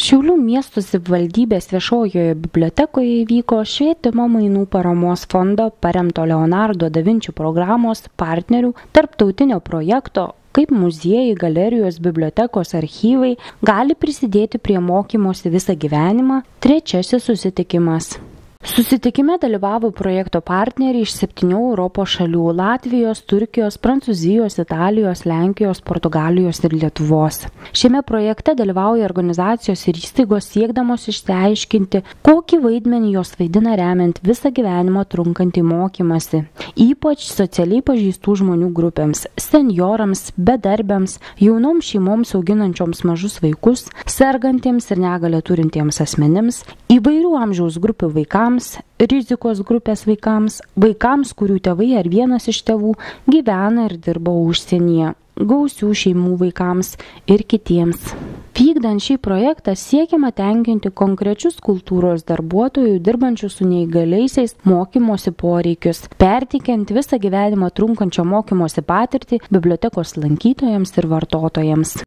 Šiaulių miesto savivaldybės viešojoje bibliotekoje įvyko Švietimo mainų paramos fondo paremto Leonardo da Vinci programos partnerių tarptautinio projekto kaip muziejai, galerijos, bibliotekos, archyvai gali prisidėti prie mokymosi visą gyvenimą trečiasis susitikimas. Susitikime dalyvavo projekto partneriai iš 7 Europos šalių – Latvijos, Turkijos, Prancūzijos, Italijos, Lenkijos, Portugalijos ir Lietuvos. Šiame projekte dalyvauja organizacijos ir įstaigos siekdamos išsiaiškinti, kokį vaidmenį jos vaidina remiant visą gyvenimą trunkantį mokymasi, ypač socialiai pažeistų žmonių grupėms – senjorams, bedarbiams, jaunoms šeimoms auginančioms mažus vaikus, sergantiems ir negalią turintiems asmenims, įvairių amžiaus grupių vaikams, rizikos grupės vaikams, kurių tėvai ar vienas iš tėvų gyvena ir dirba užsienyje, gausių šeimų vaikams ir kitiems. Vykdant šį projektą siekiama tenkinti konkrečius kultūros darbuotojų dirbančių su neįgaliaisiais mokymosi poreikius, perteikiant visą gyvenimą trunkančio mokymosi patirtį bibliotekos lankytojams ir vartotojams.